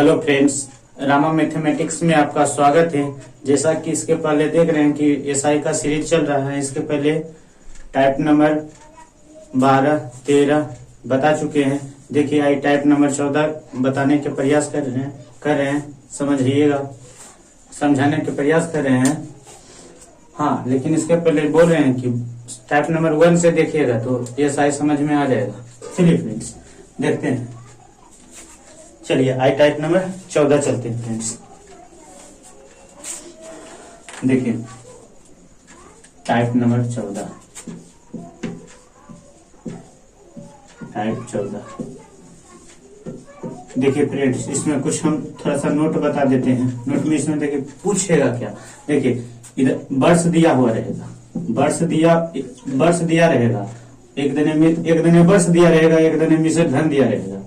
Hello friends, Rama mathematics में आपका स्वागत है। जैसा कि इसके पहले देख रहे हैं कि एसआई का सीरीज चल रहा है। इसके पहले टाइप नंबर 12, 13 बता चुके हैं। देखिए आई टाइप नंबर 14 बताने के प्रयास कर रहे हैं। समझिएगा, समझाने के प्रयास कर रहे हैं। हाँ, लेकिन इसके पहले बोल रहे हैं कि टाइप नंबर 1 से देखिएगा तो एसआई समझ में आ जाएगा। चलिए फ्रेंड्स देखते हैं। चलिए आई टाइप नंबर 14 चलते हैं फ्रेंड्स। देखिए टाइप नंबर 14, टाइप 14। देखिए फ्रेंड्स, इसमें कुछ हम थोड़ा सा नोट बता देते हैं। नोट में इसमें देखिए पूछेगा क्या। देखिए इधर वर्ष दिया हुआ रहेगा, वर्ष दिया रहेगा। एक दिन वर्ष दिया रहेगा, एक दिन मिश्र धन दिया रहेगा।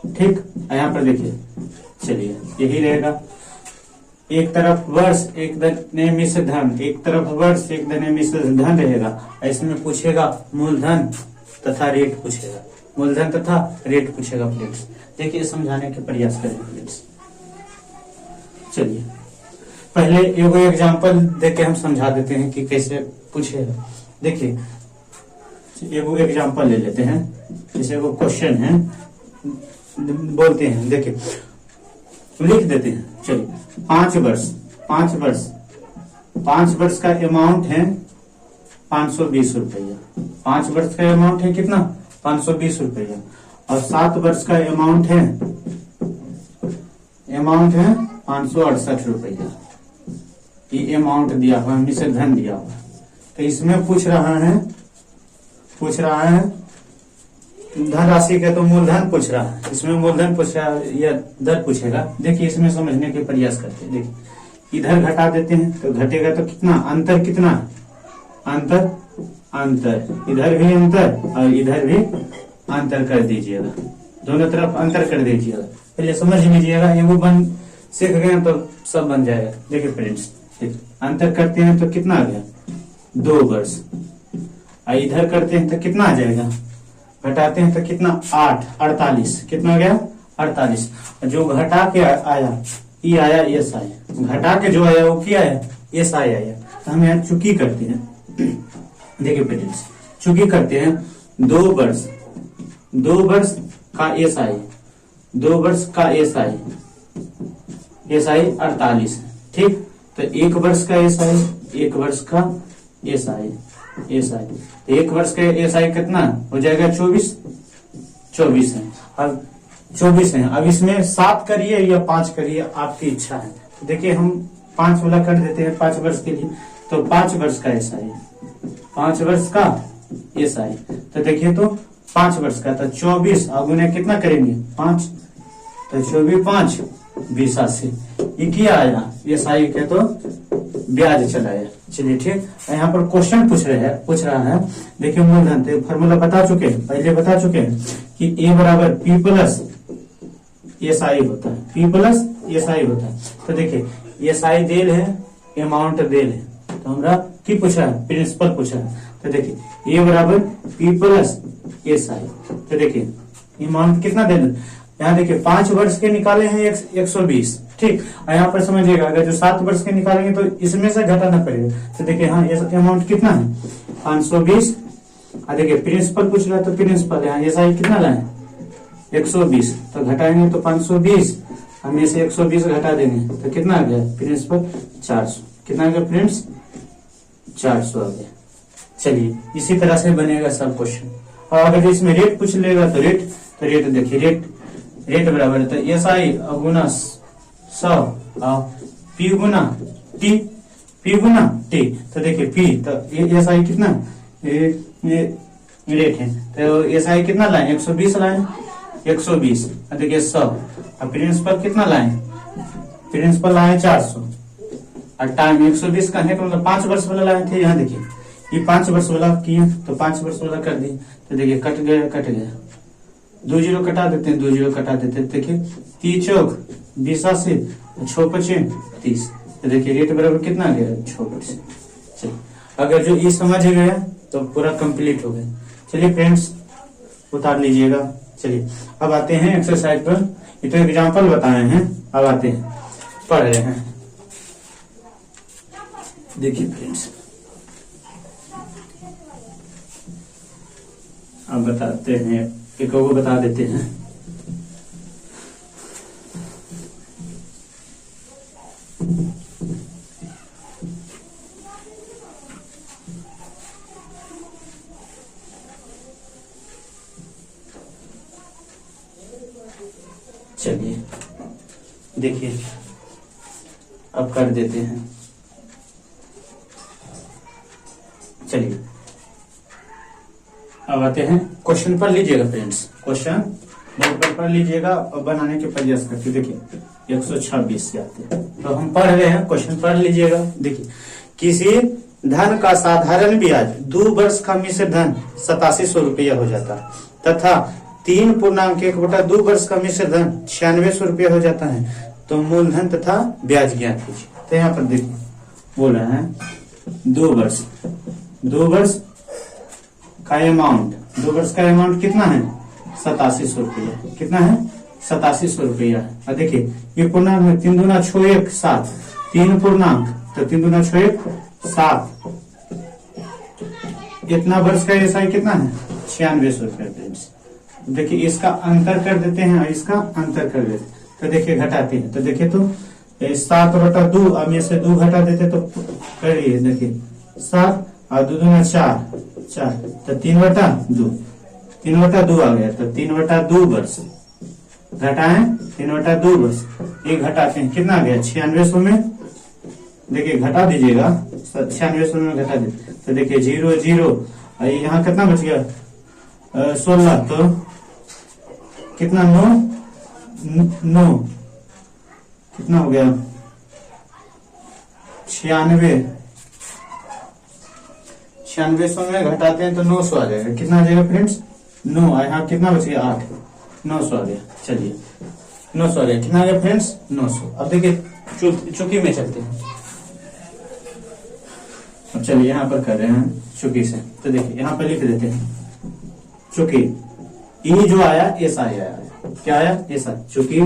ठीक, यहाँ पर देखिए, चलिए यही रहेगा। एक तरफ वर्ष, एक दिन मिश्र धन, एक तरफ वर्ष, एक दिन मिश्र धन रहेगा। इसमें पूछेगा मूलधन तथा रेट पूछेगा, मूलधन तथा रेट पूछेगा फ्रेंड्स। देखिए समझाने के प्रयास करें फ्रेंड्स। चलिए पहले एगो एग्जांपल देके हम समझा देते हैं कि कैसे पूछेगा। देखिए एगो एग्जांपल ले लेते हैं। जैसे एगो क्वेश्चन है, बोलते हैं, देखिए लिख देते हैं। चलिए 5 वर्ष का अमाउंट है 520 रुपया। 5 वर्ष का अमाउंट है कितना? 520 रुपया। और 7 वर्ष का अमाउंट है 568 रुपया। ये अमाउंट दिया हुआ है, मिश्र धन दिया हुआ है। तो इसमें पूछ रहा है धन राशि का, तो मूलधन पूछ रहा है। इसमें मूलधन पूछ रहा है या दर पूछेगा। देखिए इसमें समझने के प्रयास करते हैं। देखिए इधर घटा देते हैं तो घटेगा तो कितना अंतर, कितना अंतर, इधर भी अंतर और इधर भी अंतर कर दीजिएगा। दोनों तरफ अंतर कर दीजिएगा। पहले समझ लीजिएगा, ये वो सीख गए तो सब बन जाएगा। देखिए फ्रेंड्स, अंतर करते हैं तो कितना आ गया? 2 वर्ष। और इधर करते हैं तो कितना आ जाएगा? घटाते हैं तो कितना? 8, 48। कितना गया? 48। जो घटा के आया ये आया एस आई, घटा के जो आया वो क्या आया? एस आई आया। तो हम यहाँ चुकी करते हैं। देखिए फ्रेंड्स, चुकी करते हैं 2 वर्ष का एस आई, 2 वर्ष का एस आई 48। ठीक, तो 1 वर्ष का एस आई, 1 वर्ष का एस आई। 1 वर्ष का एस आई कितना हो जाएगा? 24 है। अब 24 है। अब इसमें 7 करिए या 5 करिए, आपकी इच्छा है। तो देखिए हम 5 वाला कर देते हैं 5 वर्ष के लिए। तो 5 वर्ष का एस आई, 5 वर्ष का एस आई। तो देखिए तो 5 वर्ष का, तो 24 अब उन्हें कितना करेंगे? 5। तो 24 5 20 80। ये क्या आया? एस आई के तो ब्याज चलाया। चलिए ठीक, यहाँ पर क्वेश्चन पूछ रहा है। देखिए मूलधन तो फॉर्मूला बता चुके हैं, पहले बता चुके हैं कि ए बराबर पी प्लस एस आई होता है, पी प्लस एस आई होता है। तो देखिए एस आई देल है, अमाउंट देल है। तो हमारा की पूछा है? प्रिंसिपल पूछा है। तो देखिए ए बराबर पी प्लस एस आई। तो देखिए अमाउंट कितना देना, यहाँ देखिए 5 वर्ष के निकाले हैं 120। ठीक, और यहाँ पर समझिएगा अगर जो 7 वर्ष के निकालेंगे तो इसमें से घटाना पड़ेगा। तो देखिए हाँ, ये अमाउंट कितना है? 520। और देखिए प्रिंसिपल पूछ रहा है तो प्रिंसिपल यहाँ एस आई कितना लाए? 120। तो घटाएंगे तो 520, हम से 120 घटा देंगे तो कितना आ गया? प्रिंसिपल 400। कितना आ गया फ्रेंड्स? 400 आ गया। चलिए इसी तरह से बनेगा सब क्वेश्चन। और अगर इसमें रेट पूछ लेगा तो रेट देखिए, रेट बराबर है तो S I Guna 100 P Guna T. तो देखिए पी तो एस आई कितना रेट है, तो एस आई कितना लाए? 120 लाए, 120। देखिए 100। और प्रिंसिपल कितना लाए? प्रिंसिपल लाए 400। और टाइम 120 का है, मतलब 5 वर्ष वाला लाए थे। यहाँ देखिए ये 5 वर्ष वाला किए तो 5 वर्ष वाला कर दिए। तो देखिए कट गया 2 जीरो कटा देते हैं, 2 जीरो कटा देते हैं। देखिए 3 चौक 20 80, 6 5 30। तो देखिए रेट बराबर कितना आ गया? 6%। चलिए अगर जो ये समझ गया तो पूरा कंप्लीट हो गया। चलिए फ्रेंड्स उतार लीजिएगा। चलिए अब आते हैं एक्सरसाइज पर। ये तो एग्जाम्पल बताए हैं, अब आते हैं पढ़ रहे हैं। देखिए फ्रेंड्स, अब बताते हैं, एक को बता देते हैं। चलिए देखिए, अब कर देते हैं। चलिए अब आते हैं क्वेश्चन पर लीजिएगा फ्रेंड्स, क्वेश्चन बोर्ड पर पढ़ लीजिएगा और बनाने के प्रयास करके देखिए 126 से आते हैं। तो हम पढ़ रहे हैं, क्वेश्चन पढ़ लीजिएगा। देखिए, किसी धन का साधारण ब्याज 2 वर्ष का मिश्र धन 8700 रुपया हो जाता है तथा 3.1/2 वर्ष का मिश्र धन 9600 रुपया हो जाता है, तो मूलधन तथा ब्याज ज्ञात कीजिए। तो यहाँ पर देखिए बोल रहे हैं 2 वर्ष का अमाउंट, 2 वर्ष का अमाउंट कितना है 8700 रुपया, कितना है 8700 रुपया। और देखिए ये पूर्णांक में 3 दूना 6 1 7, 3 पूर्णांक तो 3 दूना 6 1 7, इतना वर्ष का एसआई कितना है 9600 रुपया फ्रेंड्स। देखिए इसका अंतर कर देते हैं और इसका अंतर कर देते हैं, तो देखिए घटाते हैं। तो देखिए तो 7/2, अब में से 2 घटा देते तो करिए, देखिए 7 और 2 दूना 4 4, तो 3/2, 3/2 आ गया, तो 3/2 वर्ष घटाएं 3/2 वर्ष, ये घटाते हैं कितना आ गया 9600 में। देखिए घटा दीजिएगा 9600 में घटा दीजिए, तो देखिए 0 0, यहाँ कितना बच गया 16, तो कितना 9 कितना हो गया 9600 में घटाते हैं तो 900 आ जाएगा। कितना आ जाएगा फ्रेंड्स 9, यहाँ कितना बच गया 8, 900 आ गया। चलिए 900 आ गया, कितना आ गया फ्रेंड्स 900। अब देखिए चुकी में चलते हैं। अब चलिए यहाँ पर कर रहे हैं चुकी से, तो देखिए यहाँ पर लिख देते हैं चुकी, ई जो आया ऐसा आया, क्या आया ऐसा, चूंकि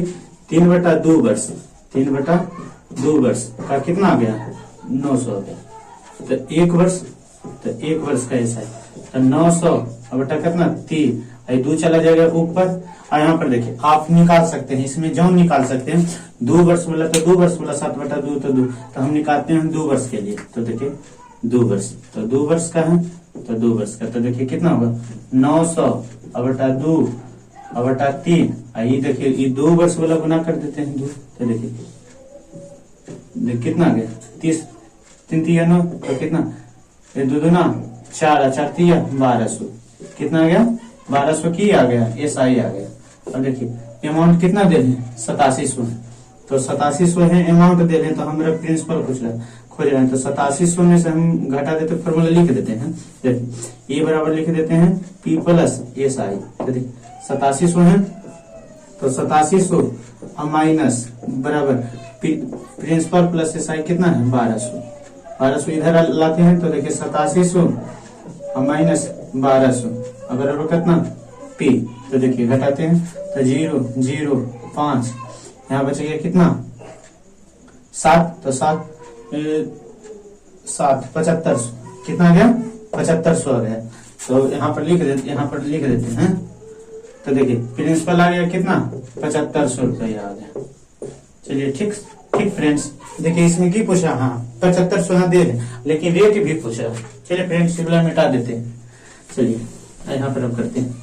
3/2 वर्ष, 3/2 वर्ष का कितना आ गया 900 आ गया, तो 1 वर्ष, तो 1 वर्ष का ऐसा है, तो 900 अब बटा कितना 3, 2 चला जाएगा ऊपर। और यहाँ पर देखिए आप निकाल सकते हैं, इसमें जो निकाल सकते हैं 2 वर्ष बोला तो 2 वर्ष बोला, 7/2 तो 2, तो हम निकालते हैं 2 वर्ष के लिए। तो देखिए 2 वर्ष, तो 2 वर्ष का है, तो 2 वर्ष का, तो देखिए कितना होगा 900/2/3, ये देखिए ये 2 वर्ष वाला गुना कर देते हैं 2, तो देखिए कितना आ गया 30, 3 3 9, तो कितना 2 दूना 4 4 3 1200, कितना आ गया 1200 की आ गया एसआई आ गया। अब देखिए अमाउंट कितना दे दें 8700 है, तो 8700 है अमाउंट दे दें, तो हमारा प्रिंसिपल खोज रहे हैं, तो 8700 में से हम घटा देते फॉर्मूला लिख देते हैं। देखिए ये बराबर लिख देते हैं P प्लस एसआई, तो देखिए 8700 है, तो 8700 माइनस बराबर प्रिंसिपल प्लस एसआई कितना है 1200 इधर लाते हैं, तो देखिए 8700 माइनस 1200 बराबर कितना P, तो देखिए घटाते हैं तो 0 0 5, यहाँ बच गया कितना 7, तो 7 7500, कितना आ गया 7500 आ गया। तो यहाँ पर लिख देते हैं, तो देखिए प्रिंसिपल आ गया कितना 7500 रुपया आ गया। चलिए ठीक फ्रेंड्स, देखिए इसमें की पूछा, हाँ 7500 दे दें, लेकिन रेट भी पूछा। चलिए फ्रेंड्स शिमला मिटा देते हैं। चलिए यहाँ पर अब करते हैं,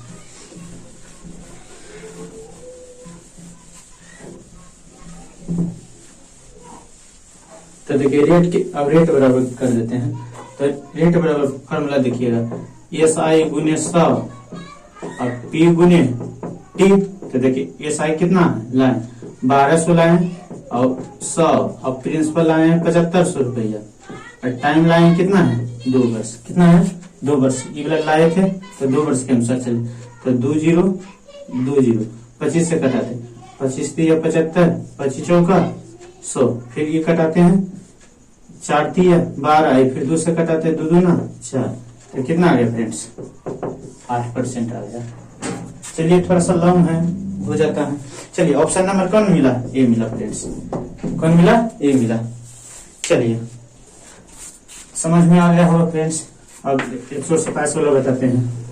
तो देखिए रेट बराबर कर देते हैं, तो रेट बराबर फॉर्मूला देखिएगा एसआई गुने 100 और पी गुने टी, तो देखिए एसआई कितना लाए 1200 लाए और 100 और प्रिंसिपल लाए हैं 7500 रुपया, और टाइम लाए कितना है 2 वर्ष, कितना है 2 वर्ष, ये वाला लाए थे तो 2 वर्ष के अनुसार चले, तो 2 0 2 0 25 से कटाते, 25 3 75, 25 चौका 100, फिर ये कटाते हैं 4 3 12, फिर 2 से कटाते 2 दूना 4, तो कितना आ गया फ्रेंड्स 8% आ गया। चलिए थोड़ा सा लॉन्ग है हो जाता है, चलिए ऑप्शन नंबर कौन मिला, ए मिला फ्रेंड्स। कौन मिला, ए मिला। चलिए समझ में आ गया होगा फ्रेंड्स। अब 127 वाला बताते हैं।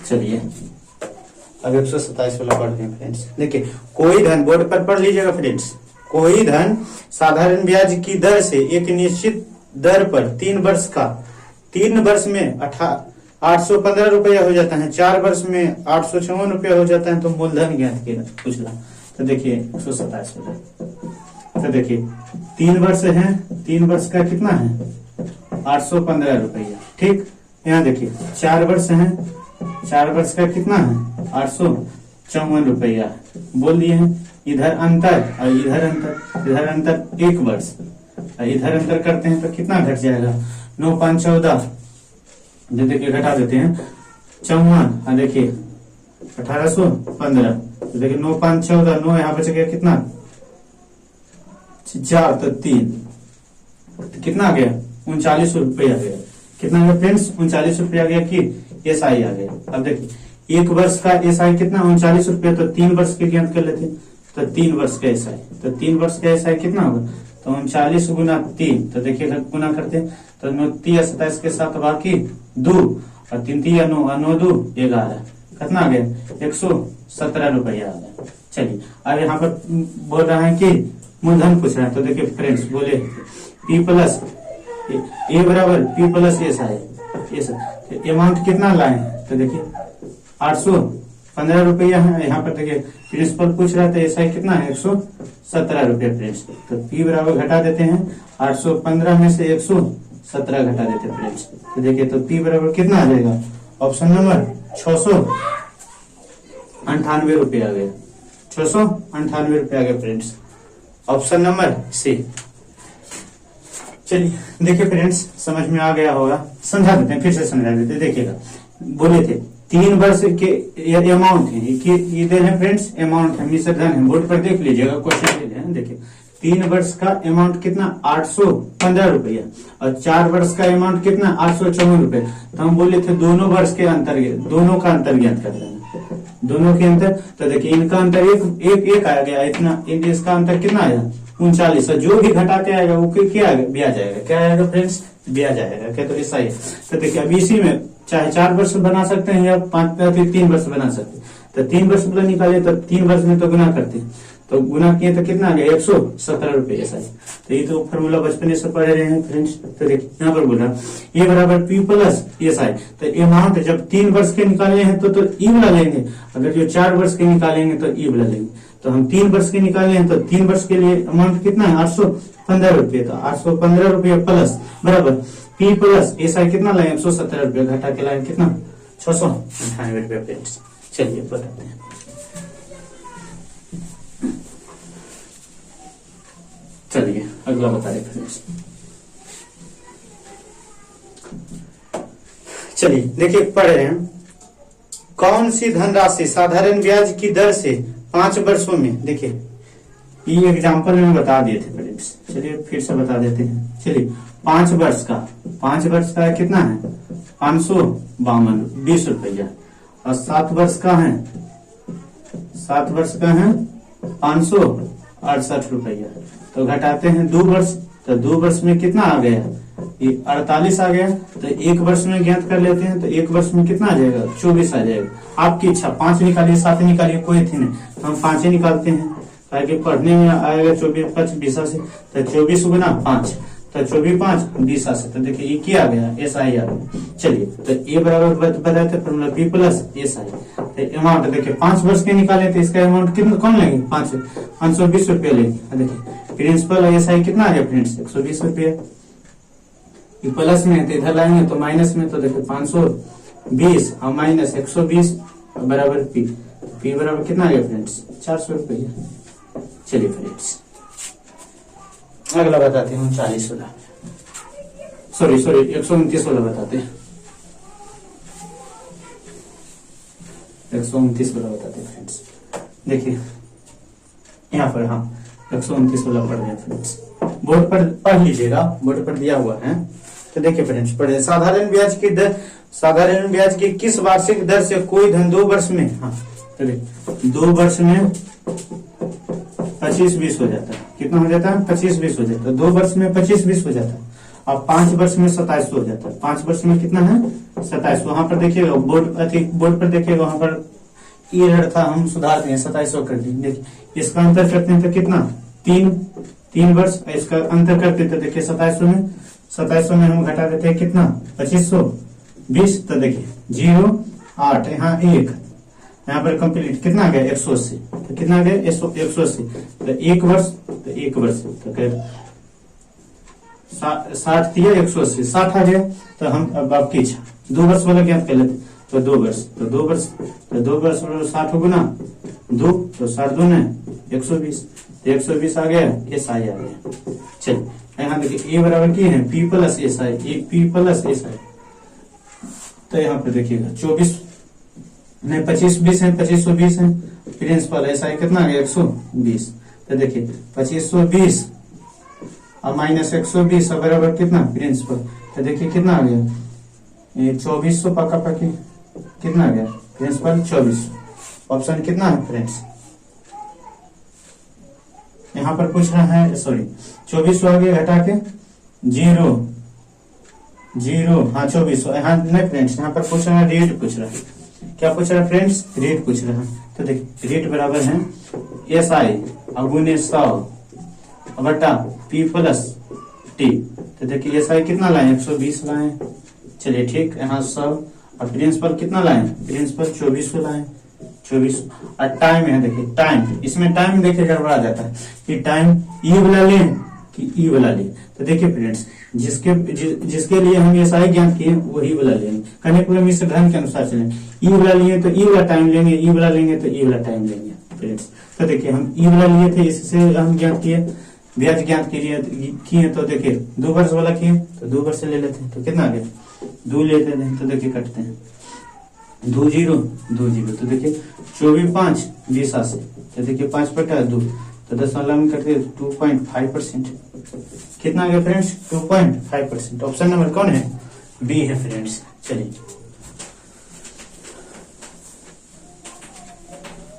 चलिए अब 127 वाला पढ़ते हैं फ्रेंड्स। देखिए कोई धन, बोर्ड पर पढ़ लीजिएगा फ्रेंड्स, कोई धन साधारण ब्याज की दर से एक निश्चित दर पर 3 वर्ष में 815 रुपया हो जाता है, 4 वर्ष में 856 रुपया हो जाता है, तो मूलधन ज्ञात किया पूछला। तो देखिए 127 वाला, तो देखिए 3 वर्ष है, 3 वर्ष का कितना है 815 रुपया। ठीक, यहाँ देखिए 4 वर्ष है, 4 वर्ष का कितना है 854 रुपया बोल दिए हैं। इधर अंतर और इधर अंतर, इधर अंतर 1 वर्ष, इधर अंतर करते हैं तो कितना घट जाएगा 9 5 14, जो देखिए घटा देते हैं 54 और देखिए 1815, तो देखिए 9 5 14, 9 यहाँ बच गया कितना 4 तो 3, तो कितना आ गया 39 रुपया आ गया। कितना गया फ्रेंड्स 39 रुपया आ गया कि एसआई आ गया। अब देखिए 1 वर्ष का एसआई कितना 39 रुपया, तो 3 वर्ष के ज्ञात कर लेते हैं, तो 3 वर्ष का एसआई, तो 3 वर्ष का एसआई कितना होगा, तो 39 गुना 3, तो देखिए गुना करते हैं तो 9 3 27 के साथ बाकी 2 और 3 3 9 9 2 11, कितना आ गया 117 रुपया आ गया। चलिए अब यहाँ पर बोल रहा है कि मूलधन पूछ रहा है, तो देखिए फ्रेंड्स बोले P प्लस ए बराबर P plus S I, amount कितना लाए, तो देखिए 815 रुपया है। यहाँ पर देखिए प्रिंसिपल पूछ रहा था एसआई कितना है 117 रुपया फ्रेंड्स, तो P बराबर घटा देते हैं 815 में से 117 घटा देते हैं फ्रेंड्स, तो देखिए तो P बराबर कितना आ जाएगा, ऑप्शन नंबर 698 रुपया आ गया, 698 रुपया आ गया फ्रेंड्स, ऑप्शन नंबर सी। चलिए देखिए फ्रेंड्स समझ में आ गया होगा, समझा देते हैं, फिर से समझा देते हैं। देखिएगा बोले थे 3 वर्ष के अमाउंट है कि इधर है फ्रेंड्स, अमाउंट है मिश्र धन है, बोर्ड पर देख लीजिएगा क्वेश्चन दे हैं। देखिए 3 वर्ष का अमाउंट कितना 815 रुपया और 4 वर्ष का अमाउंट कितना 854 रुपये, तो हम बोले थे दोनों वर्ष के अंतर, दोनों का अंतर ज्ञात कर लेना, दोनों के अंतर। तो देखिए इनका अंतर एक आ गया, इतना इसका अंतर कितना आया 39, जो भी घटाते आएगा वो क्या ब्याज आएगा, क्या आएगा फ्रेंड्स ब्याज आएगा, क्या तो ऐसा ही। तो देखिए अब इसी में चाहे 4 वर्ष बना सकते हैं या 3 वर्ष बना सकते हैं, तो 3 वर्ष बोला निकाले तो 3 वर्ष में तो गुना करते हैं, तो गुना किए तो कितना आ गया 117 रुपये ऐसा ही। तो ये तो फॉर्मूला बचपन से पढ़े रहे हैं फ्रेंड्स। तो देखिए यहाँ पर बोला ए बराबर P प्लस एस आई, तो अमाउंट जब 3 वर्ष के निकाले हैं तो ई वाला लेंगे, अगर जो 4 वर्ष के निकालेंगे तो ई वाला लेंगे। तो हम 3 वर्ष के निकाले हैं तो 3 वर्ष के लिए अमाउंट कितना है 815 रुपये, तो 815 रुपये प्लस बराबर P प्लस एस आई कितना लाए 117 रुपये, घटा के लाए कितना 698 रुपये फ्रेंड्स। चलिए बताते हैं। चलिए अगला बता रहे फ्रेंड्स। चलिए देखिए पढ़ रहे हैं, कौन सी धनराशि साधारण ब्याज की दर से 5 वर्षों में, देखिए ये एग्जाम्पल में बता दिए थे फ्रेंड्स, चलिए फिर से बता देते हैं। चलिए 5 वर्ष का कितना है 552 रुपया और 7 वर्ष का है 568 रुपया, तो घटाते हैं 2 वर्ष, तो 2 वर्ष में कितना आ गया 48 आ गया, तो 1 वर्ष में ज्ञात कर लेते हैं, तो 1 वर्ष में कितना आ जाएगा 24 आ जाएगा। आपकी इच्छा 5 निकालिए 7 निकालिए कोई थी नहीं, तो हम 5 ही निकालते हैं ताकि पढ़ने में आएगा 24 5 20 से, तो 24 गुना 5, तो 24 5 20 से, तो देखिए ये क्या आ गया एस आई आ गया। चलिए तो ए बराबर बताए थे formula P plus S I, तो अमाउंट देखिए 5 वर्ष के निकाले तो इसका अमाउंट कितना कौन लेंगे 520 रुपया लेंगे। देखिए प्रिंसिपल एस आई कितना आ गया फ्रेंड्स 120 रुपया, प्लस में तो इधर लाएंगे तो माइनस में, तो देखिए 520 और माइनस 120 बराबर P बराबर कितना आ गया फ्रेंड्स 400 रुपया। चलिए फ्रेंड्स अगला बताते हैं 39 वाला, सॉरी 129 वाला बताते हैं, 129 वाला बताते हैं फ्रेंड्स। देखिए यहाँ पर हाँ 129 वाला पढ़ गया फ्रेंड्स। बोर्ड पर पढ़ लीजिएगा, बोर्ड पर दिया हुआ है। तो देखिए फ्रेंड्स पढ़े, साधारण ब्याज की दर, साधारण ब्याज की किस वार्षिक दर से कोई धन 2 वर्ष में, हाँ 2 वर्ष में 25-20 हो जाता है। कितना हो जाता है? 25-20 हो जाता है। 2 वर्ष में 25-20 हो जाता है। अब 5 वर्ष में 27 हो जाता है। 5 वर्ष में कितना है? 27। वहां पर देखिएगा बोर्ड पर देखिएगा, वहां पर एरर था, हम सुधारते हैं 2700 कर दी। देखिए इसका अंतर करते हैं तो कितना? 3 वर्ष। इसका अंतर करते हैं तो देखिए 2700 में हम घटा देते हैं कितना? 2520। तो देखिए 0 8 यहाँ 1, यहाँ पर कंप्लीट कितना आ गया? 180। तो कितना आ गया? 180। तो 1 वर्ष, तो 1 वर्ष तो कह 60 दिया 180, 60 आ गया। तो हम अब आपकी इच्छा 2 वर्ष वाला ज्ञात कर लेते। तो 2 वर्ष, तो 2 वर्ष, तो 2 वर्ष 60 गुना 2, तो 60 2 ने 120, तो 120 आ गया। एस आई आ गया। चलिए यहाँ देखिए ए बराबर की है P plus S I, A P plus S I. तो यहाँ पे देखिएगा 24 नहीं 25-20 है, 2520 है। प्रिंसिपल एस आई कितना आ गया? 120। तो देखिए 2520 और माइनस 120 बराबर कितना? प्रिंसिपल। तो देखिए कितना आ गया? 2400 पक्का पक्की कितना आ गया? प्रिंसिपल 2400। ऑप्शन कितना है फ्रेंड्स? यहाँ पर पूछ रहा है, सॉरी 2400 आगे घटा के 0 हाँ 2400। यहाँ नहीं फ्रेंड्स, यहाँ पर पूछ रहा है रेट पूछ रहा है। क्या पूछ रहा है फ्रेंड्स? रेट पूछ रहा है। तो देखिए रेट बराबर है एस आई अगुने 100 बटा पी प्लस टी। तो देखिए एस आई कितना लाए? 120 लाए। चलिए ठीक, यहाँ 100 और प्रिंसिपल कितना लाए? प्रिंसिपल 2400 लाए। 24। और टाइम है, देखिए टाइम, इसमें टाइम देखिए गड़बड़ा जाता है कि टाइम ई वाला लें कि ई वाला लें। तो देखिए फ्रेंड्स जिसके लिए हम एस आई ज्ञात किए वही वाला लेंगे, कने पूरे मिश्र धन के अनुसार चलें। ई वाला लिए तो ई वाला टाइम लेंगे, ई वाला लेंगे तो ई वाला टाइम लेंगे फ्रेंड्स। तो देखिए हम ई वाला लिए थे, इससे हम ज्ञात किए, ब्याज ज्ञात किए। तो देखिए 2 वर्ष वाला किए तो 2 वर्ष ले लेते हैं। तो कितना आ गया? 2 लेते हैं। तो देखिए कटते हैं 2 0 2 0। तो देखिए 24 5 20 80। तो देखिए 5 बटा 2, तो 10 में करते 2.5%। कितना आ गया फ्रेंड्स? 2.5%। ऑप्शन नंबर कौन है? बी है फ्रेंड्स।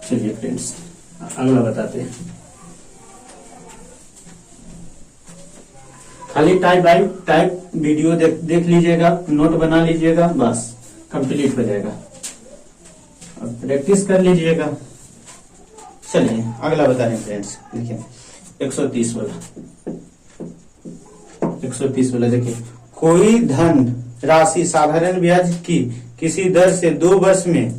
चलिए फ्रेंड्स अगला बताते हैं। खाली टाइप वीडियो देख लीजिएगा, नोट बना लीजिएगा, बस कंप्लीट हो जाएगा। अब प्रैक्टिस कर लीजिएगा। चलिए अगला बता रहे हैं फ्रेंड्स। देखिए 130 वाला देखिए, कोई धन राशि साधारण ब्याज की किसी दर से 2 वर्ष में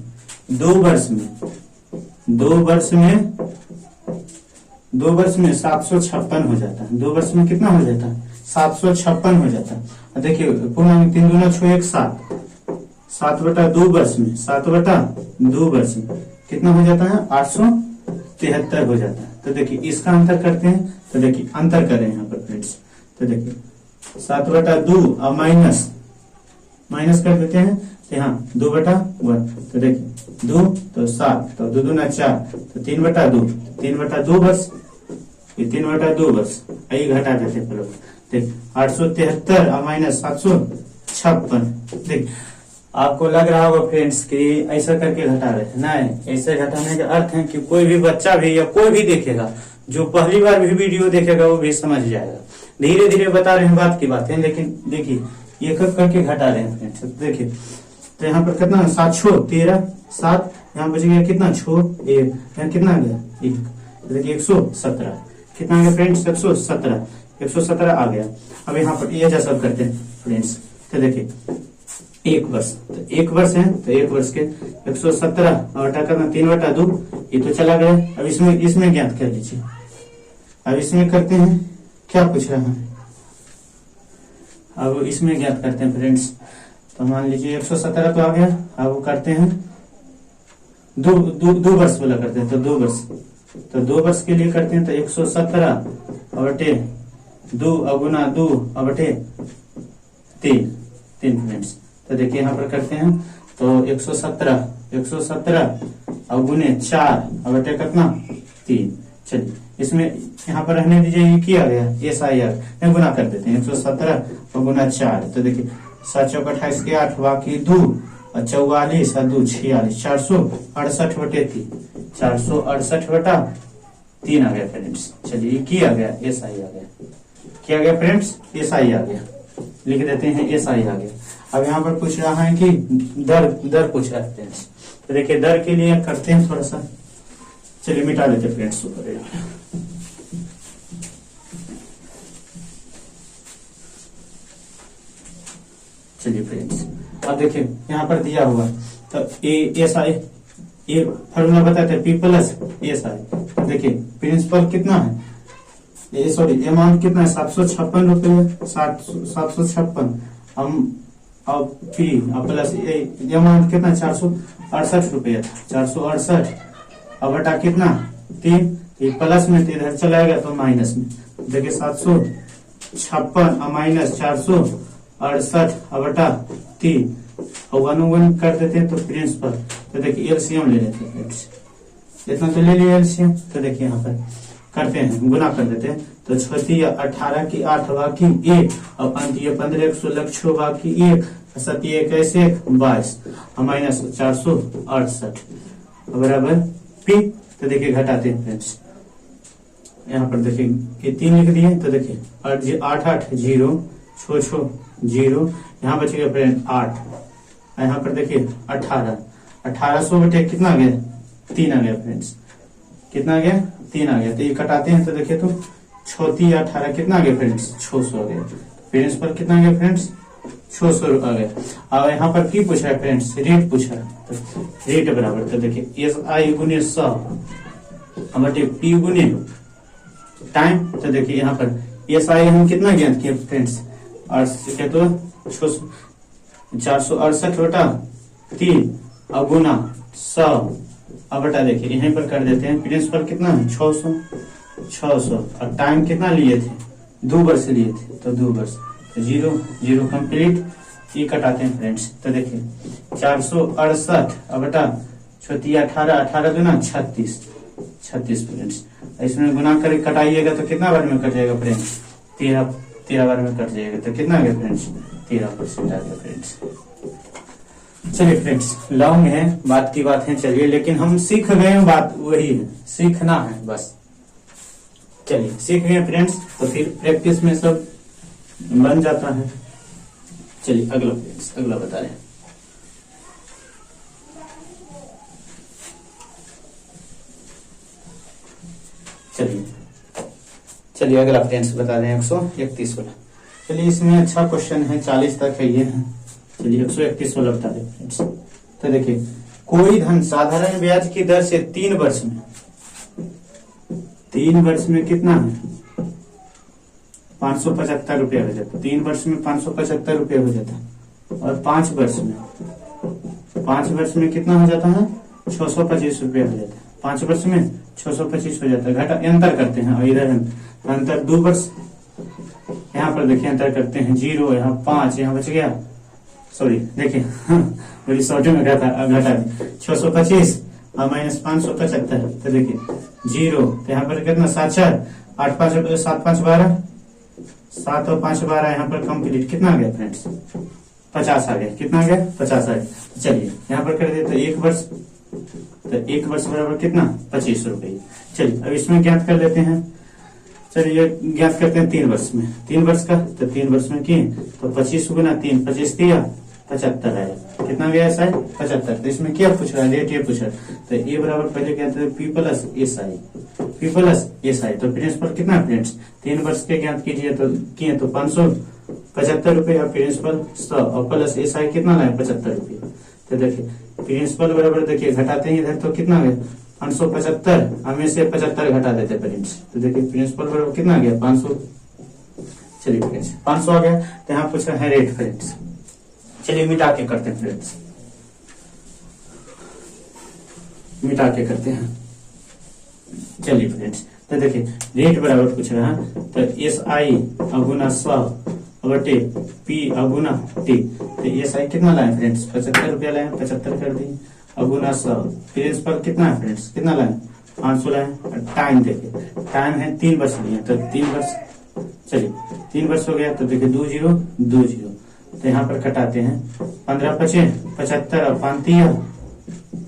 756 हो जाता है। 2 वर्ष में कितना हो जाता है? 756 हो जाता है। देखिए पूर्णांक 3 दूना 6 1 7, 7 बटा 2 वर्ष में, 7 बटा 2 वर्ष में कितना हो जाता है? 873 हो जाता है। तो देखिए इसका अंतर करते हैं। तो देखिए अंतर करें यहाँ पर फ्रेंड्स। तो देखिए 7 बटा 2 और माइनस कर देते हैं। तो यहाँ 2 बटा 1। तो देखिए 2 तो 7, तो 2 दूना 4, तो 3 बटा 2, 3 बटा 2 वर्ष, ये 3 बटा 2 वर्ष यही घटा देते हैं। देख 873 और माइनस 756। देख आपको लग रहा होगा फ्रेंड्स कि ऐसा करके घटा रहे हैं, नहीं, ऐसे घटाने का अर्थ है कि कोई भी बच्चा भी या कोई भी देखेगा, जो पहली बार भी वीडियो देखेगा वो भी समझ जाएगा। धीरे धीरे बता रहे हैं बात की बात है, लेकिन देखिए एक एक करके घटा रहे हैं फ्रेंड्स। देखिए तो यहाँ पर कितना 7 6 13 7, यहाँ बच गया कितना 6 1, यहाँ कितना आ गया 1। देखिए 117 कितना आ गया फ्रेंड्स? 117 आ गया। अब यहाँ पर ये जैसा करते हैं फ्रेंड्स। तो देखिए 1 वर्ष, तो 1 वर्ष है तो 1 वर्ष के 117 और करना 3 बटा 2, ये तो चला गया। अब इसमें ज्ञात कर लीजिए। अब इसमें करते हैं, क्या पूछ रहा है? अब इसमें ज्ञात करते हैं फ्रेंड्स। तो मान लीजिए 117 तो आ गया। अब वो करते हैं 2 वर्ष वाला करते हैं। तो 2 वर्ष, तो 2 वर्ष के लिए करते हैं। तो 117 बटे 2 गुना 2 बटे 3 फ्रेंड्स। तो देखिए यहाँ पर करते हैं। तो 117 और गुने 4 बटे कितना 3। चलिए इसमें यहाँ पर रहने दीजिए, ये किया गया एस आई आर गुना कर देते हैं 117 और गुना 4। तो देखिए 7 चौक 28 के 8 बाकी 2 और 44 और 2 46, 468/3, 468/3 आ गया फ्रेंड्स। चलिए किया गया एस आई आ गया, किया गया फ्रेंड्स एस आई आ गया, लिख देते हैं एस आई आ गया। अब यहाँ पर पूछ रहा है कि दर पूछ रहा है फ्रेंड्स। तो देखिए दर के लिए करते हैं थोड़ा सा, चलिए मिटा देते फ्रेंड्स। चलिए फ्रेंड्स अब देखिए यहाँ पर दिया हुआ तो एस आई, ये फॉर्मूला बताते हैं पी प्लस एस आई। देखिए प्रिंसिपल कितना है, सॉरी अमाउंट कितना है 756 रुपये, 756 अब पी प्लस अमाउंट कितना 468 रुपये, 468 अब बटा कितना 3, प्लस में तो इधर चलाएगा तो माइनस में। देखिए 756 माइनस 468 अब बटा 3 और 1 कर देते हैं तो प्रिंसिपल। तो देखिए एलसीएम ले लेते हैं, इतना तो ले लिया एलसीएम। तो देखिए यहाँ पर करते हैं गुना कर देते हैं तो 6 18 की 8 बाकी 1 और 15 1 16 6 बाकी 1 7 1 22 माइनस 468 बराबर पी। तो देखिए घटाते हैं फ्रेंड्स, यहाँ पर देखिए ये 3 लिख दिए। तो देखिए 8 8 0 6 6 0, यहाँ बचेगा फ्रेंड 8, यहाँ पर देखिए 1800 बटे कितना आ गया 3 आ गया फ्रेंड्स, कितना आ गया 3 आ गया। तो ये कटाते हैं तो देखिए तो 6 18 कितना आ गया फ्रेंड्स 600 आ गया। प्रिंसिपल कितना आ गया फ्रेंड्स 600 आ गया। अब यहाँ पर की पूछा है फ्रेंड्स, रेट पूछा है। तो रेट बराबर तो देखिए एस आई गुने 100 बटे पी गुने टाइम। तो देखिए यहाँ पर एस आई हम कितना ज्ञात किया फ्रेंड्स, और तो 468 बटा 3 और गुना 100 अब बटा देखिए यहीं पर कर देते हैं। प्रिंसिपल कितना है 600 और टाइम कितना लिए थे 2 वर्ष लिए थे, तो 2 वर्ष, तो 0 0 कंप्लीट। ये कटाते हैं फ्रेंड्स। तो देखिए 468 अब बटा 18 18 दूना 36 फ्रेंड्स। इसमें गुना करके कटाइएगा तो कितना बार में कट जाएगा फ्रेंड्स 13 बार में कट जाएगा। तो कितना आ गया फ्रेंड्स 13% आ गया फ्रेंड्स। चलिए फ्रेंड्स लॉन्ग है, बात की बात है, चलिए लेकिन हम सीख गए हैं, बात वही है, सीखना है बस। चलिए सीख गए फ्रेंड्स, तो फिर प्रैक्टिस में सब बन जाता है। चलिए अगला फ्रेंड्स, अगला बता रहे हैं। चलिए अगला फ्रेंड्स बता रहे हैं 131 वाला। चलिए इसमें अच्छा क्वेश्चन है, 40 तक है ये है। चलिए 131 वाला बता रहे फ्रेंड्स। तो देखिए कोई धन साधारण ब्याज की दर से 3 वर्ष में कितना है 575 रुपया हो जाता है। 3 वर्ष में 575 रुपया हो जाता है। और 5 वर्ष में कितना हो जाता है 625 रुपया हो जाता है। 5 वर्ष में 625 हो जाता है। घटा अंतर करते हैं और इधर अंतर 2 वर्ष, यहाँ पर देखिए अंतर करते हैं 0, यहाँ 5, यहाँ बच गया, सॉरी देखिए मेरी शॉर्ट में घटा 625 और माइनस 575। तो देखिए 0, तो यहाँ पर कितना 7 4 8 5 7 5 12, 7 और 5 12, यहाँ पर कंप्लीट कितना आ गया फ्रेंड्स 50 आ गया। कितना आ गया 50 आ गया। चलिए यहाँ पर कर दिए तो 1 वर्ष, तो 1 वर्ष बराबर कितना 25 रुपये। चलिए अब इसमें ज्ञात कर लेते हैं। चलिए ज्ञात करते हैं 3 वर्ष में, 3 वर्ष का, तो 3 वर्ष में किए तो 25 गुना 3 25 दिया 75 आया। कितना गया ऐसा है 75। तो इसमें क्या पूछ रहा है रेट, ये पूछ रहा है। तो ये बराबर पहले क्या था पी प्लस एस आई। तो प्रिंसिपल कितना है फ्रेंड्स 3 वर्ष के ज्ञात कीजिए तो किए तो 575 रुपये और प्रिंसिपल 100 और प्लस एस आई कितना लाए 75 रुपये। तो देखिए प्रिंसिपल बराबर देखिए घटाते हैं इधर तो कितना गया 575, हमें से 75 घटा देते फ्रेंड्स। तो देखिए प्रिंसिपल बराबर कितना आ गया 500। चलिए फ्रेंड्स 500 आ गया। तो यहाँ पूछ रहा है रेट फ्रेंड्स। चलिए मिटा के करते हैं फ्रेंड्स, मिटा के करते हैं। चलिए फ्रेंड्स तो देखिए रेट बराबर पूछ रहा है तो एस आई अगुना 100 बटे पी अगुना टी। तो एस आई कितना लाए फ्रेंड्स 75 रुपया लाए, 75 कर दिए अगुना 100। प्रिंसिपल कितना है फ्रेंड्स कितना लाए 5 16 है। टाइम देखिए, टाइम है 3 वर्ष लिए तो 3 वर्ष, चलिए 3 वर्ष हो गया तो देखिए 2 0 2 0, तो यहाँ पर कटाते हैं 15 25 75 और 5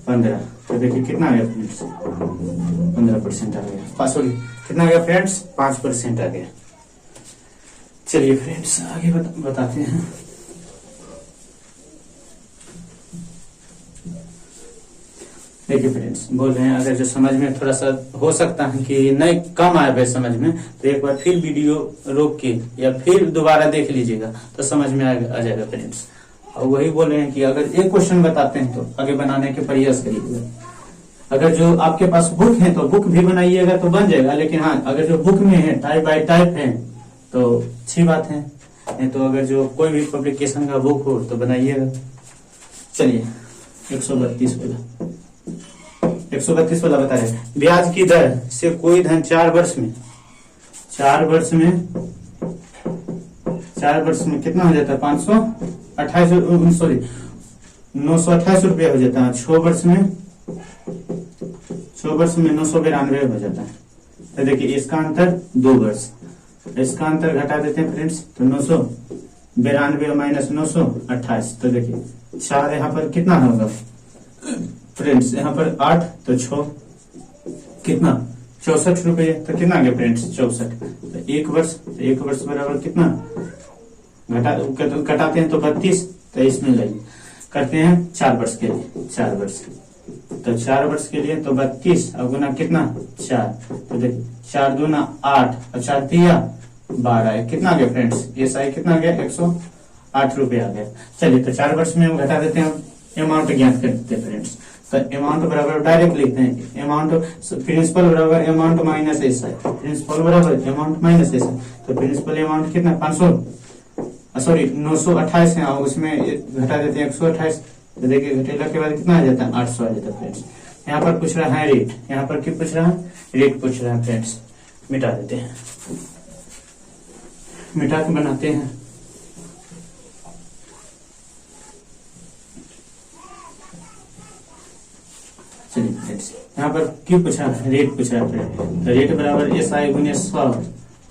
15, तो देखिए कितना आ गया फ्रेंड्स, 15% आ गया, सॉरी कितना आ गया फ्रेंड्स, 5% आ गया। चलिए फ्रेंड्स आगे बताते हैं। देखिए फ्रेंड्स बोल रहे हैं अगर जो समझ में थोड़ा सा हो सकता है कि नहीं कम आया है समझ में, तो एक बार फिर वीडियो रोक के या फिर दोबारा देख लीजिएगा तो समझ में आ जाएगा फ्रेंड्स। और वही बोल रहे हैं कि अगर एक क्वेश्चन बताते हैं तो आगे बनाने के प्रयास करिएगा। अगर जो आपके पास बुक है तो बुक भी बनाइएगा तो बन जाएगा, लेकिन हाँ अगर जो बुक में है टाइप बाय टाइप है तो अच्छी बात है, नहीं तो अगर जो कोई भी पब्लिकेशन का बुक हो तो बनाइएगा। चलिए 132 वाला बता रहे हैं, ब्याज की दर से कोई धन 4 वर्ष में 4 वर्ष में कितना हो जाता है, 528 सॉरी 928 रुपया हो जाता है। 6 वर्ष में 992 हो जाता है। तो देखिए इसका अंतर 2 वर्ष, इसका अंतर घटा देते हैं फ्रेंड्स, तो 992 माइनस 928, तो देखिए 4 यहाँ पर कितना होगा फ्रेंड्स, यहाँ पर 8 तो 6 कितना 64 रुपये, तो कितना आ गया फ्रेंड्स 64, तो 1 वर्ष बराबर कितना घटाते हैं तो 32, तो इसमें लगे करते हैं 4 वर्ष के लिए, 4 वर्ष तो 4 वर्ष के लिए तो 32 और गुना कितना 4, तो देखिए 4 दूना 8 और 4 तिया 12, कितना आ गया फ्रेंड्स, एसआई कितना आ गया 108 रुपये आ गया। चलिए तो 4 वर्ष में हम घटा देते हैं, अमाउंट ज्ञात कर देते हैं फ्रेंड्स, तो अमाउंट बराबर डायरेक्ट लिखते हैं अमाउंट प्रिंसिपल बराबर अमाउंट माइनस एसआई, प्रिंसिपल बराबर अमाउंट माइनस एसआई, तो प्रिंसिपल अमाउंट कितना 928 है और उसमें घटा देते हैं 128, तो देखिए घटेला के बाद कितना आ जाता है 800 आ जाता है फ्रेंड्स। यहाँ पर पूछ रहा है रेट, यहाँ पर क्यों पूछ रहा है, रेट पूछ रहा है फ्रेंड्स, मिटा देते हैं, मिटा के बनाते हैं। चलिए फ्रेंड्स यहाँ पर क्यों पूछा है, रेट पूछा है फ्रेंड, तो रेट बराबर एसआई गुने 100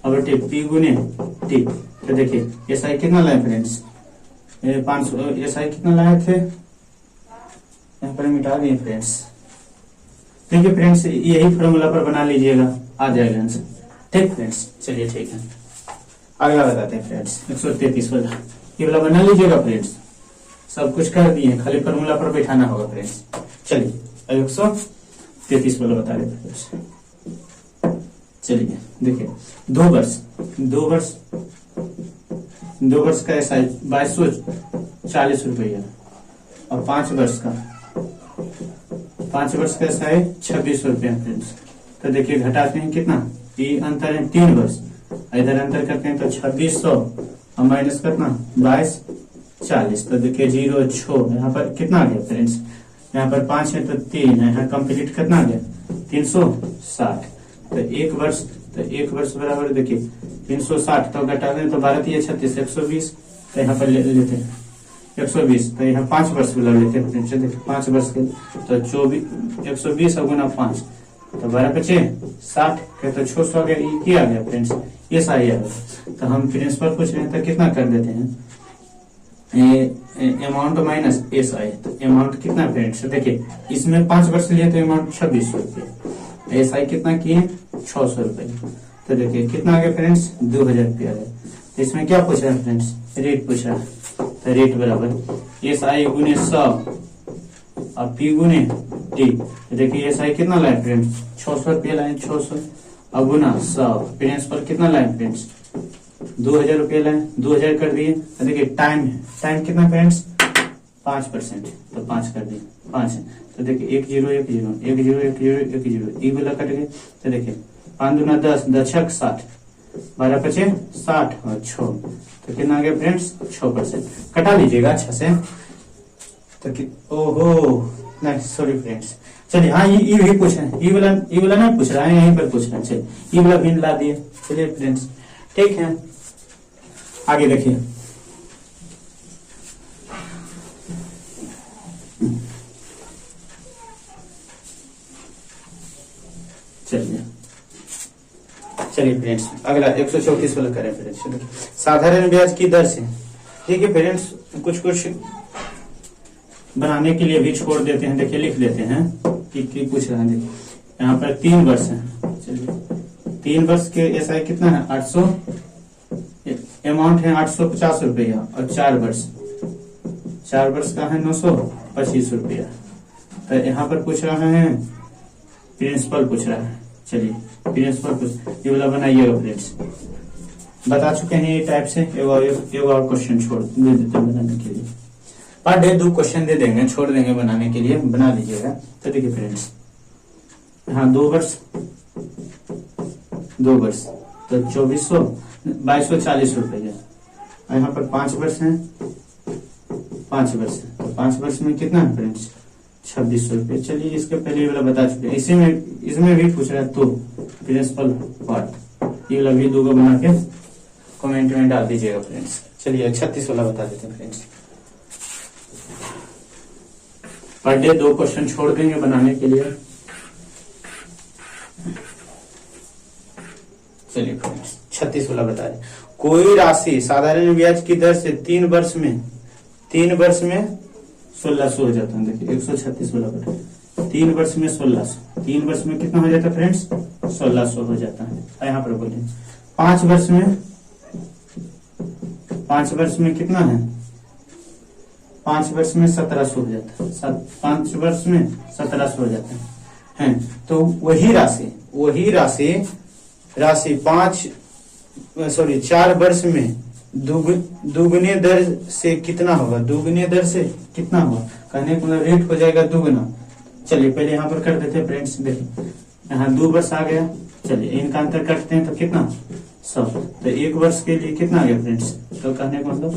और पी गुने टी, तो देखिए एसआई कितना लाए फ्रेंड्स 500, एसआई कितना लाए थे, यहाँ पर मिटा दिए फ्रेंड्स। देखिए फ्रेंड्स यही फॉर्मूला पर बना लीजिएगा, आ जाएगा आंसर, ठीक फ्रेंड्स। चलिए ठीक है अगला बताते हैं फ्रेंड्स, 133 वाला, ये वाला बना लीजिएगा फ्रेंड्स, सब कुछ कर दिए खाली फॉर्मूला पर बैठाना होगा फ्रेंड्स। चलिए 133 वाला बता रहे फ्रेंड्स। चलिए देखिए 2 वर्ष का एसआई 2240 रुपया और 5 वर्ष का एसआई 26 रुपया फ्रेंड्स। तो देखिए घटाते हैं कितना, ये अंतर है 3 वर्ष, इधर अंतर करते हैं तो 2600 और माइनस कितना 2240, तो देखिए 0 6, यहाँ पर कितना आ गया फ्रेंड्स, यहाँ पर 5 है तो 3 है, यहाँ कंप्लीट कितना आ गया 360, तो 1 वर्ष बराबर देखिए 360, तो घटा दें तो 12 3 36 120, तो यहाँ पर लेते हैं 120, तो यहाँ 5 वर्ष वाला लेते हैं फ्रेंड्स, देखिए 5 वर्ष के तो 120 और गुना 5 तो 12 25 60, तो 600 आ गया, ये क्या आ गया फ्रेंड्स, ये सही आ गया। तो हम प्रिंसिपल पूछ रहे हैं तो कितना कर देते हैं, अमाउंट माइनस एस आई, तो अमाउंट कितना फ्रेंड्स, देखिए इसमें 5 वर्ष लिए तो अमाउंट 2600 रुपये, एस आई कितना किए 600 रुपये, तो देखिए कितना आ गया फ्रेंड्स 2000 रुपया आ गया। तो इसमें क्या पूछ रहा है फ्रेंड्स, रेट पूछ रहा है, तो रेट बराबर एस आई गुने 100 और पी गुने टी, तो देखिए एस आई कितना लाए फ्रेंड्स 600 रुपया लाए, 600 और गुना 100, प्रिंसिपल कितना लाए फ्रेंड्स 2000 रुपये लाए, 2000 कर दिए, तो देखिए टाइम कितना फ्रेंड्स 5%, तो 5 कर दिए 5 है, तो देखिए 1 0 1 0 1 0 1 0 1 0 ई वाला कट गए, तो देखिए 5 दूना 10 10 छक 60 12 25 60 और 6, तो कितना आ गया फ्रेंड्स 6%, कटा लीजिएगा अच्छा से, तो ओहो नहीं सॉरी फ्रेंड्स। चलिए हाँ ये भी पूछ रहे हैं, ये वाला नहीं पूछ रहा है, यहीं पर पूछ रहे हैं, चलिए ये वाला भी ला दिए। चलिए फ्रेंड्स ठीक है आगे देखिए, चलिए फ्रेंड्स अगला 134 वाला करें फ्रेंड्स। साधारण ब्याज की दर से, ठीक है फ्रेंड्स, कुछ कुछ बनाने के लिए भी छोड़ देते हैं, देखिए लिख देते हैं कि पूछ रहे हैं। देखिए यहाँ पर 3 वर्ष है, चलिए 3 वर्ष के एसआई कितना है 800, अमाउंट है 850 रुपया, और 4 वर्ष का है 925 रुपया। तो यहाँ पर पूछ रहा है प्रिंसिपल पूछ रहा है, चलिए प्रिंसिपल पूछ, ये वाला बनाइएगा फ्रेंड्स। बता चुके हैं ये टाइप से, एक और क्वेश्चन छोड़ दे देते हैं बनाने के लिए। पर डे 2 क्वेश्चन दे देंगे, छोड़ देंगे बनाने के लिए, बना लीजिएगा। तो देखिए फ्रेंड्स यहाँ 2 वर्ष तो 2240 रुपया, और यहाँ पर 5 वर्ष है, 5 वर्ष है, तो 5 वर्ष में कितना है फ्रेंड्स 2600 रुपये। चलिए इसके पहले ये वाला बता चुके हैं, इसमें भी पूछ रहा है तो प्रिंसिपल पार्ट, ये वाला भी 2 को बना के कमेंट में डाल दीजिएगा फ्रेंड्स। चलिए 36 वाला बता देते हैं फ्रेंड्स। पर डे 2 क्वेश्चन छोड़ देंगे बनाने के लिए। चलिए फ्रेंड्स 36 वाला बता रहे, कोई राशि साधारण ब्याज की दर से 3 वर्ष में 1600 हो जाता है। देखिए 136 वाला बता, 3 वर्ष में 1600, 3 वर्ष में कितना हो जाता है फ्रेंड्स 1600 हो जाता है। यहाँ पर बोलिए 5 वर्ष में कितना है, 5 वर्ष में 1700 हो जाता है, 5 वर्ष में 1700 हो जाता है। तो वही राशि 4 वर्ष में दुगने दर से कितना होगा, कहने का मतलब रेट हो जाएगा दुगना। चलिए पहले यहाँ पर कर देते हैं फ्रेंड्स। देखिए यहाँ 2 वर्ष आ गया, चलिए इनका अंतर करते हैं तो कितना 100, तो 1 वर्ष के लिए कितना आ गया फ्रेंड्स, तो कहने का मतलब